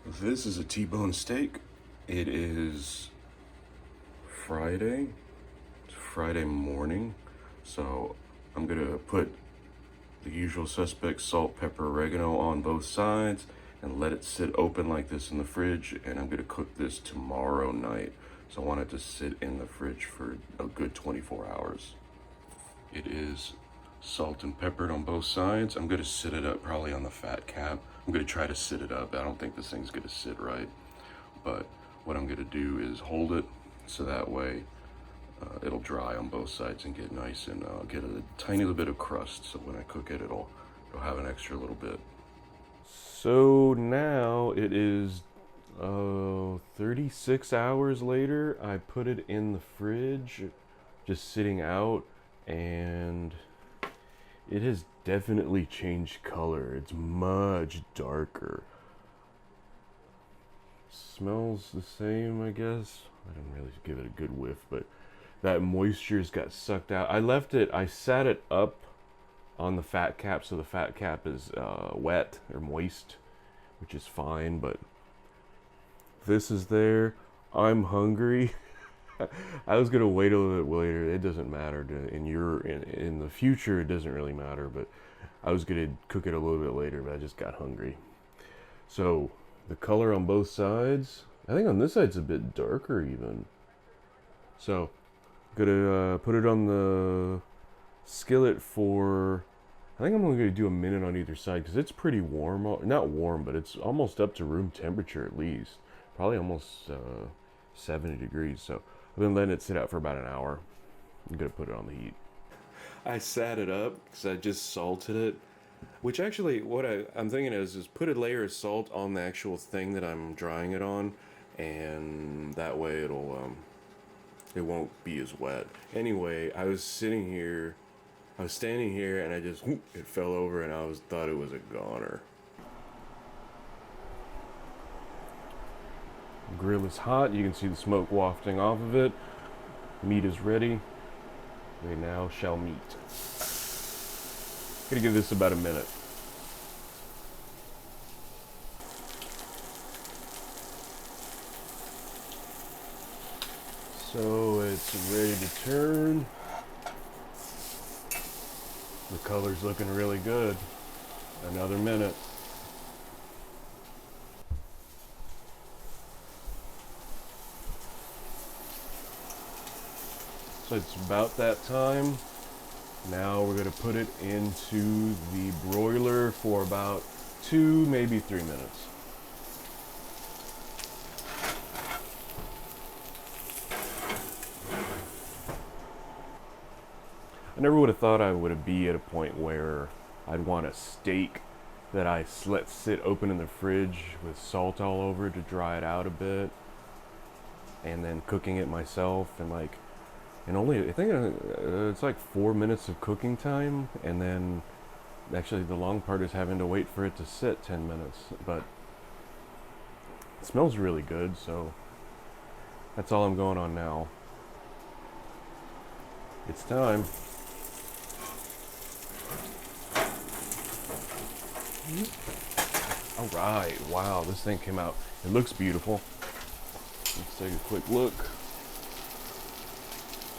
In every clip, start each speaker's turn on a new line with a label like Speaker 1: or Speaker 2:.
Speaker 1: This is a T-bone steak. It is Friday. It's Friday morning. So I'm gonna put the usual suspects, salt, pepper, oregano on both sides and let it sit open like this in the fridge. And I'm gonna cook this tomorrow night. So I want it to sit in the fridge for a good 24 hours. It is salt and peppered on both sides. I'm gonna sit it up probably on the fat cap. I'm gonna try to sit it up. I don't think this thing's gonna sit right, but what I'm gonna do is hold it so that way it'll dry on both sides and get nice, and get a tiny little bit of crust, so when I cook it, it'll have an extra little bit. So now it is 36 hours later. I put it in the fridge, just sitting out, and it has definitely changed color. It's much darker. Smells the same, I guess. I didn't really give it a good whiff, but that moisture's got sucked out. I sat it up on the fat cap, so the fat cap is wet or moist, which is fine, but this is there. I'm hungry. I was gonna wait a little bit later. It doesn't matter. In the future, it doesn't really matter. But I was gonna cook it a little bit later, but I just got hungry. So the color on both sides. I think on this side it's a bit darker even. So gonna put it on the skillet for. I think I'm only gonna do a minute on either side because it's pretty warm. Not warm, but it's almost up to room temperature at least. Probably almost 70 degrees. So I've been letting it sit out for about an hour. I'm gonna put it on the heat. I sat it up because I just salted it. Which actually, what I'm thinking is put a layer of salt on the actual thing that I'm drying it on, and that way it won't be as wet. Anyway, I was standing here, and I just it fell over, and thought it was a goner. The grill is hot. You can see the smoke wafting off of it. Meat is ready. They now shall meat. Gonna give this about a minute. So it's ready to turn. The color's looking really good. Another minute. So it's about that time. Now we're going to put it into the broiler for about 2, maybe 3 minutes. I never would have thought I would be at a point where I'd want a steak that I let sit open in the fridge with salt all over to dry it out a bit, and then cooking it myself, and only I think it's like 4 minutes of cooking time, and then actually the long part is having to wait for it to sit 10 minutes. But it smells really good, so that's all I'm going on now. It's time. All right, wow, this thing came out. It looks beautiful. Let's take a quick look.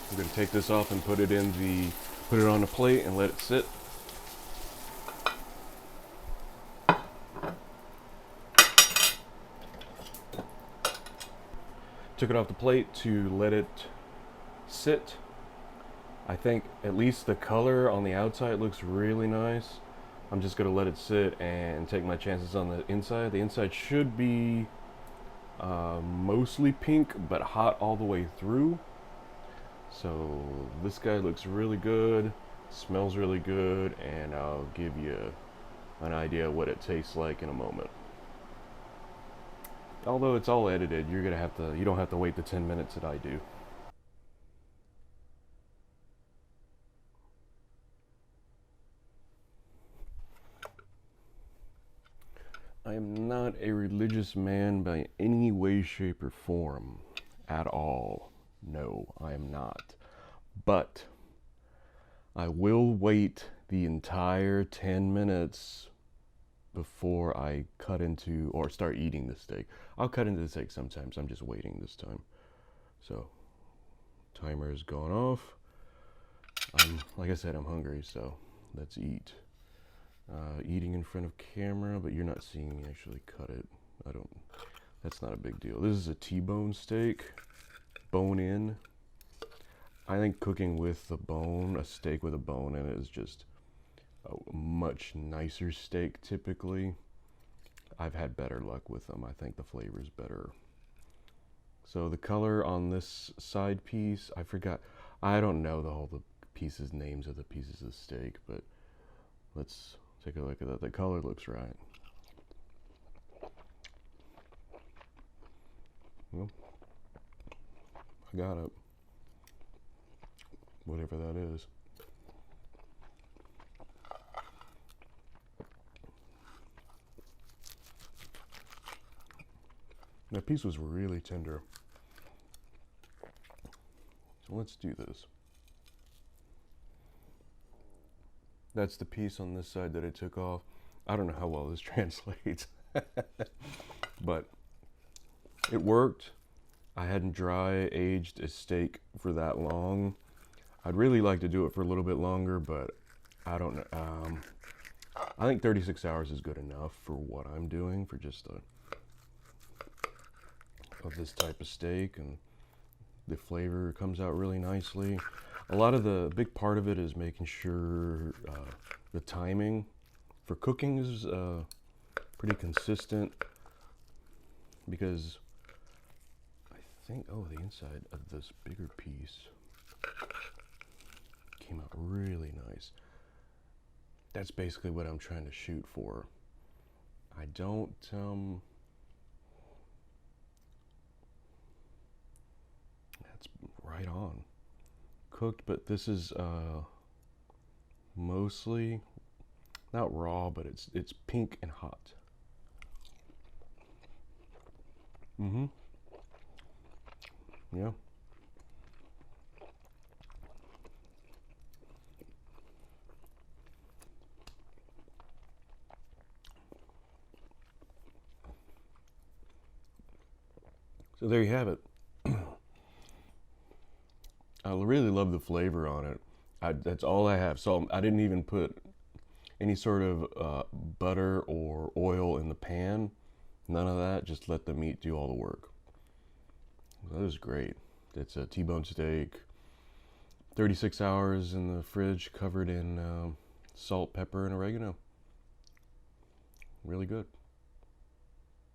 Speaker 1: I'm gonna take this off and put it on a plate and let it sit. Took it off the plate to let it sit. I think at least the color on the outside looks really nice. I'm just gonna let it sit and take my chances on the inside. The inside should be mostly pink, but hot all the way through. So this guy looks really good, smells really good, and I'll give you an idea of what it tastes like in a moment. Although it's all edited, you don't have to wait the 10 minutes that I do. I am not a religious man by any way, shape, or form at all. No, I am not. But I will wait the entire 10 minutes before I cut into or start eating the steak. I'll cut into the steak sometimes. I'm just waiting this time. So, timer is going off. Like I said, I'm hungry, so let's eat. Eating in front of camera, but you're not seeing me actually cut it. That's not a big deal. This is a T-bone steak, bone in. I think cooking with the bone, a steak with a bone in it, is just a much nicer steak typically. I've had better luck with them. I think the flavor's better. So the color on this side piece, I forgot. I don't know the pieces, names of the pieces of steak, but let's take a look at that. The color looks right. Well, I got it. Whatever that is. That piece was really tender. So let's do this. That's the piece on this side that I took off. I don't know how well this translates, but it worked. I hadn't dry aged a steak for that long. I'd really like to do it for a little bit longer, but I don't know. I think 36 hours is good enough for what I'm doing for just of this type of steak, and the flavor comes out really nicely. A lot of the big part of it is making sure the timing for cooking is pretty consistent, because I think, oh, the inside of this bigger piece came out really nice. That's basically what I'm trying to shoot for. I don't that's right on cooked, but this is mostly not raw, but it's pink and hot. Yeah. So there you have it. I really love the flavor on it. That's all I have. So I didn't even put any sort of butter or oil in the pan. None of that. Just let the meat do all the work. That was great. It's a T-bone steak. 36 hours in the fridge, covered in salt, pepper, and oregano. Really good.